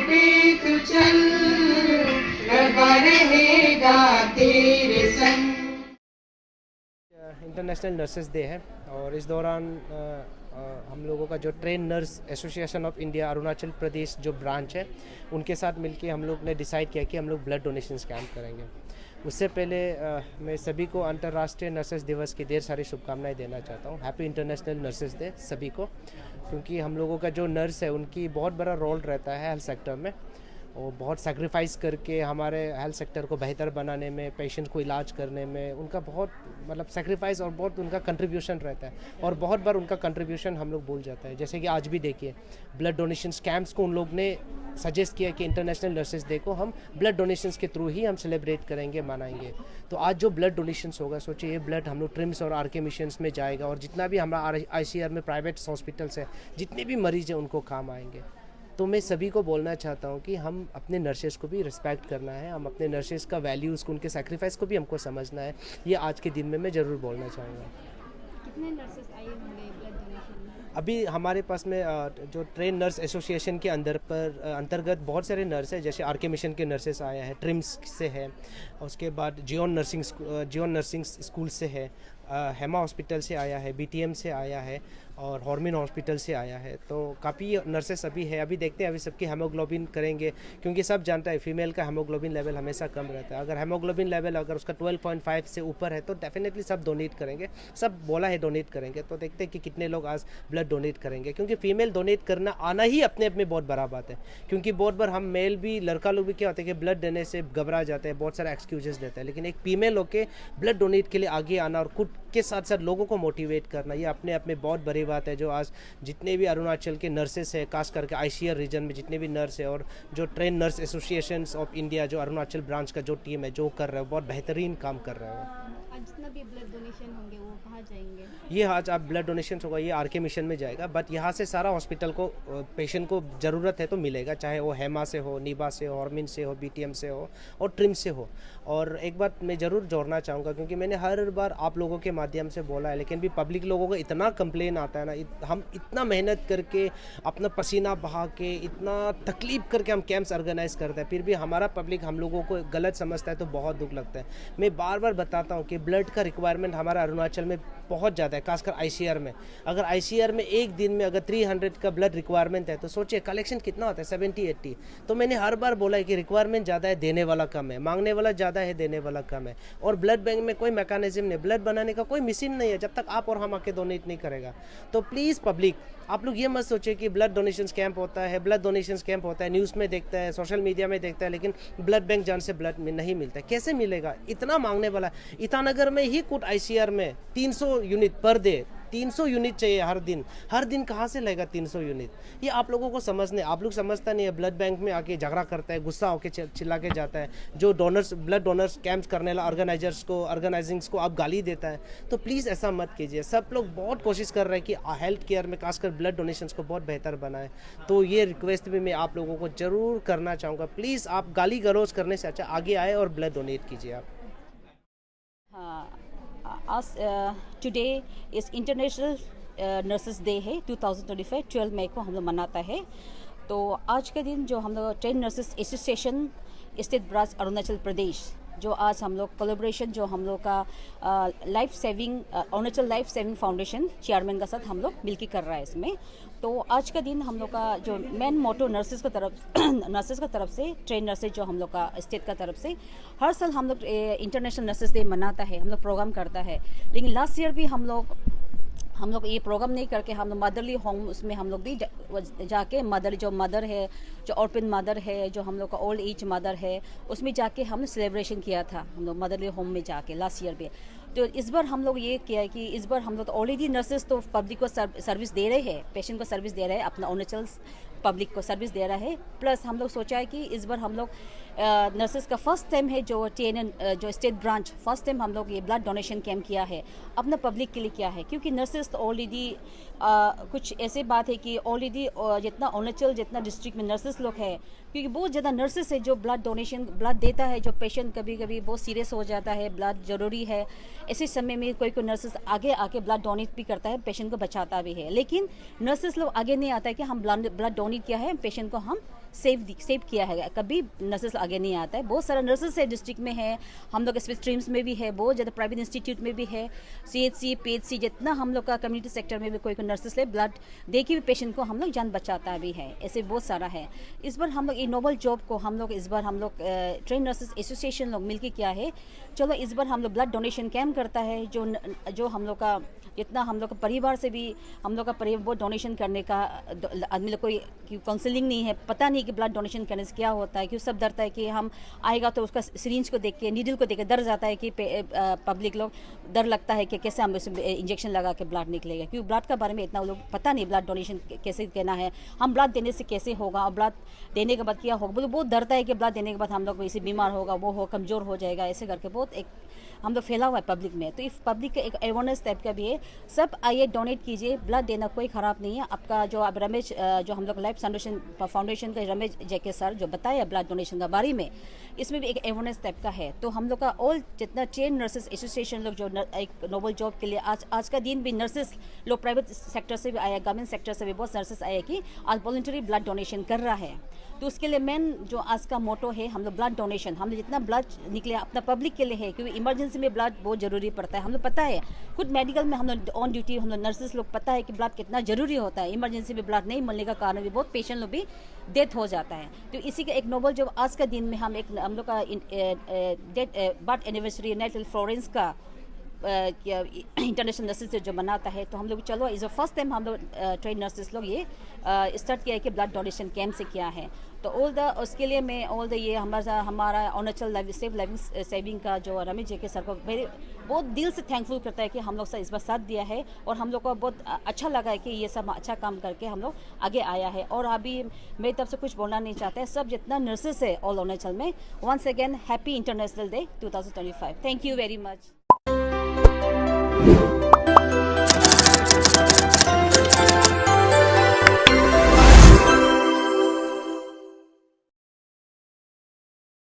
देख चल लगा रहेगा तेरे संग। इंटरनेशनल नर्सेस डे है और इस दौरान हम लोगों का जो train nurse association of India Arunachal Pradesh जो ब्रांच है उनके साथ मिलके हम लोग ने डिसाइड किया कि हम लोग ब्लड डोनेशन कैंप करेंगे। उससे पहले मैं सभी को अंतर्राष्ट्रीय नर्सेस दिवस की ढेर सारी शुभकामनाएं देना चाहता हूँ। हैप्पी इंटरनेशनल नर्सेस डे सभी को, क्योंकि हम लोगों का जो नर्स है उनकी बहुत बड़ा रोल रहता है हेल्थ सेक्टर में। वो बहुत सैक्रिफाइस करके हमारे हेल्थ सेक्टर को बेहतर बनाने में, पेशेंट को इलाज करने में उनका बहुत मतलब सैक्रिफाइस और बहुत उनका कंट्रीब्यूशन रहता है। और बहुत बार उनका कंट्रीब्यूशन हम लोग भूल जाते हैं। जैसे कि आज भी देखिए ब्लड डोनेशन कैंप्स को उन लोग ने सजेस्ट किया कि इंटरनेशनल नर्सेस डे को हम ब्लड डोनेशंस के थ्रू ही हम सेलिब्रेट करेंगे, मनाएंगे। तो आज जो ब्लड डोनेशंस होगा, सोचिए ये ब्लड हम लोग ट्रिम्स और आरके मिशंस में जाएगा और जितना भी हमारा आईसीआर में प्राइवेट हॉस्पिटल्स है, जितने भी मरीज हैं उनको काम आएंगे। तो मैं सभी को बोलना चाहता हूँ कि हम अपने नर्सेस को भी रिस्पेक्ट करना है, हम अपने नर्सेस का वैल्यूज़ को, उनके सेक्रीफाइस को भी हमको समझना है। ये आज के दिन में मैं ज़रूर बोलना चाहूँगा। कितने नर्सेस आए होंगे ब्लड डोनेशन में? अभी हमारे पास में जो ट्रेन नर्स एसोसिएशन के अंतर्गत बहुत सारे नर्स हैं। जैसे आरके मिशन के नर्सेस आए हैं, ट्रिम्स से है, उसके बाद जियोन नर्सिंग स्कूल से है, हेमा हॉस्पिटल से आया है, बीटीएम से आया है और हॉर्मिन हॉस्पिटल से आया है। तो काफ़ी नर्सेस अभी है। अभी देखते हैं अभी सबकी हेमोग्लोबिन करेंगे, क्योंकि सब जानता है फीमेल का हेमोग्लोबिन लेवल हमेशा कम रहता है। अगर हेमोग्लोबिन लेवल अगर उसका 12.5 से ऊपर है तो डेफिनेटली सब डोनेट करेंगे, सब बोला है डोनेट करेंगे। तो देखते हैं कि कितने लोग आज ब्लड डोनेट करेंगे, क्योंकि फीमेल डोनेट करना आना ही अपने आप में बहुत बड़ा बात है। क्योंकि बहुत बार हम मेल भी, लड़का लोग भी क्या होते हैं कि ब्लड देने से घबरा जाते हैं, बहुत सारे एक्सक्यूजेस देते हैं। लेकिन एक फीमेल होकर ब्लड डोनेट के लिए आगे आना और खुद के साथ साथ लोगों को मोटिवेट करना, ये अपने आप में बहुत बड़ी बात है। जो आज जितने भी अरुणाचल के नर्सेस है, खास करके आईसीआर रीजन में जितने भी नर्स है और जो train nurse associations of India जो अरुणाचल ब्रांच का जो टीम है जो कर रहा है, बहुत बेहतरीन काम कर रहा है। आज जितना भी ब्लड डोनेशन होंगे वो कहाँ जाएंगे? ये आज आप ब्लड डोनेशन होगा ये आरके मिशन में जाएगा, बट यहाँ से सारा हॉस्पिटल को पेशेंट को ज़रूरत है तो मिलेगा, चाहे वो हेमा से हो, नीबा से हो, हॉर्मिन से हो, बीटीएम से हो और ट्रिम से हो। और एक बात मैं ज़रूर जोड़ना चाहूँगा, क्योंकि मैंने हर बार आप लोगों के माध्यम से बोला है, लेकिन भी पब्लिक लोगों को इतना कंप्लेन आता है ना, हम इतना मेहनत करके अपना पसीना बहा के इतना तकलीफ करके हम कैंप्स ऑर्गेनाइज करते हैं, फिर भी हमारा पब्लिक हम लोगों को गलत समझता है तो बहुत दुख लगता है। मैं बार बार बताता हूँ कि ब्लड का रिक्वायरमेंट हमारा अरुणाचल में बहुत ज़्यादा है, खासकर आईसीआर में। अगर आईसीआर में एक दिन में अगर 300 का ब्लड रिक्वायरमेंट है तो सोचिए कलेक्शन कितना होता है, 70-80। तो मैंने हर बार बोला है कि रिक्वायरमेंट ज़्यादा है, देने वाला कम है, मांगने वाला ज़्यादा है, देने वाला कम है। और ब्लड बैंक में कोई मैकेनिज्म नहीं, ब्लड बनाने का कोई मशीन नहीं है जब तक आप और हम आके डोनेट नहीं करेगा। तो प्लीज़ पब्लिक, आप लोग ये मत सोचिए कि ब्लड डोनेशन कैंप होता है, ब्लड डोनेशन कैंप होता है, न्यूज़ में देखता है, सोशल मीडिया में देखता है, लेकिन ब्लड बैंक जान से ब्लड में नहीं मिलता। कैसे मिलेगा? इतना मांगने वाला। ईटानगर में ही कुछ आईसीआर में 300 यूनिट पर डे, 300 यूनिट चाहिए हर दिन कहाँ से लेगा 300 यूनिट? ये आप लोगों को समझने, आप लोग समझता नहीं है। ब्लड बैंक में आके झगड़ा करता है, गुस्सा होकर चिल्ला के जाता है। जो डोनर्स, ब्लड डोनर्स कैंप्स करने वाला ऑर्गेनाइजिंग्स को आप गाली देता है। तो प्लीज़ ऐसा मत कीजिए। सब लोग बहुत कोशिश कर रहे हैं कि हेल्थ केयर में खासकर ब्लड डोनेशन को बहुत बेहतर बनाए। तो ये रिक्वेस्ट भी मैं आप लोगों को ज़रूर करना चाहूँगा, प्लीज़ आप गाली गलौज करने से अच्छा आगे आए और ब्लड डोनेट कीजिए आप। आज टुडे इस इंटरनेशनल नर्सेस डे है 2025, 12 मई को हम लोग मनाता है। तो आज के दिन जो हम लोग train nurses association state branch Arunachal Pradesh, जो आज हम लोग कोलैबोरेशन जो हम लोग का life saving Arunachal life saving foundation chairman का साथ हम लोग मिलकर कर रहा है इसमें। तो आज का दिन हम लोग का जो मेन मोटो नर्सेस का तरफ से ट्रेन नर्सेस जो हम लोग का स्टेट का तरफ से हर साल हम लोग इंटरनेशनल नर्सेस डे मनाता है, हम लोग प्रोग्राम करता है। लेकिन लास्ट ईयर भी हम लोग ये प्रोग्राम नहीं करके हम लोग मदरली होम उसमें हम लोग भी जाके मदर है, जो ऑर्फन मदर है, जो हम लोग का ओल्ड एज मदर है, उसमें जाके हमने सेलिब्रेशन किया था हम लोग मदरली होम में जाके लास्ट ईयर भी। तो इस बार हम लोग ये किया है कि इस बार हम लोग तो ऑलरेडी नर्सेस तो पब्लिक को सर्विस दे रहे हैं, पेशेंट को सर्विस दे रहे हैं अपना अरुणाचल पब्लिक को सर्विस दे रहा है। प्लस हम लोग सोचा है कि इस बार हम लोग नर्सेस का फर्स्ट टाइम है जो TNN जो स्टेट ब्रांच फर्स्ट टाइम हम लोग ये ब्लड डोनेशन कैंप किया है अपना पब्लिक के लिए किया है, क्योंकि नर्सेस तो ऑलरेडी कुछ ऐसे बात है कि ऑलरेडी जितना अरुणाचल जितना डिस्ट्रिक्ट में नर्सेस लोग है, क्योंकि बहुत ज़्यादा नर्सेस है जो ब्लड देता है, जो पेशेंट कभी कभी बहुत सीरियस हो जाता है, ब्लड ज़रूरी है, ऐसे समय में कोई नर्सेस आगे आके ब्लड डोनेट भी करता है, पेशेंट को बचाता भी है। लेकिन नर्सेस लोग आगे नहीं आता है कि हम ब्लड डोनेट किया है, पेशेंट को हम सेव किया है, कभी नर्सेस आगे नहीं आता है। बहुत सारा नर्सेस है डिस्ट्रिक्ट में है, हम लोग स्ट्रीम्स में भी है, बहुत ज़्यादा प्राइवेट इंस्टीट्यूट में भी है, CHC PHC जितना हम लोग का कम्युनिटी सेक्टर में भी कोई नर्सेस है ब्लड दे के भी पेशेंट को हम लोग जान बचाता भी है, ऐसे बहुत सारा है। इस बार हम लोग ये नोबल जॉब को हम लोग इस बार हम लोग ट्रेन नर्सेस एसोसिएशन लोग मिलकर किया है। चलो इस बार हम लोग ब्लड डोनेशन कैंप करता है, जो हम लोग का जितना हम लोग का परिवार से भी हम लोग का परिवार बहुत डोनेशन करने का आदमी लोग कोई काउंसलिंग नहीं है, पता नहीं कि ब्लड डोनेशन करने से क्या होता है, क्यों सब डरता है कि हम आएगा तो उसका सिरिंज को देख के नीडल को देख के डर जाता है कि पब्लिक लोग डर लगता है कि कैसे हम उसमें इंजेक्शन लगा के ब्लड निकलेगा, क्योंकि ब्लड के बारे में इतना लोग पता नहीं ब्लड डोनेशन कैसे करना है, हम ब्लड देने से कैसे होगा और ब्लड देने के बाद क्या होगा, बोलो बहुत डरता है कि ब्लड देने के बाद हम लोग वैसे बीमार होगा, वो हो कमज़ोर हो जाएगा, ऐसे करके बहुत एक हम लोग फैला हुआ है पब्लिक में। तो इस पब्लिक का एक अवेयरनेस टाइप का भी है, सब आइए डोनेट कीजिए, ब्लड देना कोई ख़राब नहीं है। आपका जो अब रमेश जो हम लोग लाइफ फाउंडेशन के रमेश जेके सर जो बताया ब्लड डोनेशन के बारे में, इसमें भी एक अवेयरनेस टाइप का है। तो हम लोग का ऑल जितना चेन नर्सेस एसोसिएशन लोग जो एक नोबल जॉब के लिए आज का दिन भी नर्सेस लोग प्राइवेट सेक्टर से भी आया, गवर्नमेंट सेक्टर से भी बहुत नर्सेस आए कि आज वॉलंटरी ब्लड डोनेशन कर रहा है। तो उसके लिए मेन जो आज का मोटो है हम लोग ब्लड डोनेशन, हम लोग जितना ब्लड निकले अपना पब्लिक के लिए है, क्योंकि इमरजेंसी में ब्लड बहुत ज़रूरी पड़ता है। हम लोग पता है खुद मेडिकल में हम लोग ऑन ड्यूटी हम लोग नर्सेस लोग पता है कि ब्लड कितना ज़रूरी होता है, इमरजेंसी में ब्लड नहीं मिलने का कारण भी बहुत पेशेंट लोग भी डेथ हो जाता है। तो इसी का एक नोबल जो आज का दिन में हम लोग का बर्थ एनिवर्सरी यूनाइटेड फ्लोरेंस का इंटरनेशनल नर्सेस जो मनाता है, तो हम लोग चलो इस फर्स्ट टाइम हम लोग ट्रेन नर्सेस लोग ये स्टार्ट किया है कि ब्लड डोनेशन कैंप से किया है। तो उसके लिए मैं ये हमारा अरुणाचल सेफ लाइविंग सेविंग का जो रमेश जेके सर को मेरे बहुत दिल से थैंकफुल करता है कि हम लोग से इस बार साथ दिया है, और हम लोग को बहुत अच्छा लगा है कि ये सब अच्छा काम करके हम लोग आगे आया है। और अभी मेरी तरफ से कुछ बोलना नहीं चाहते हैं, सब जितना नर्सेस है ऑल अरुणाचल में, once again happy international day 2025। Thank you very much.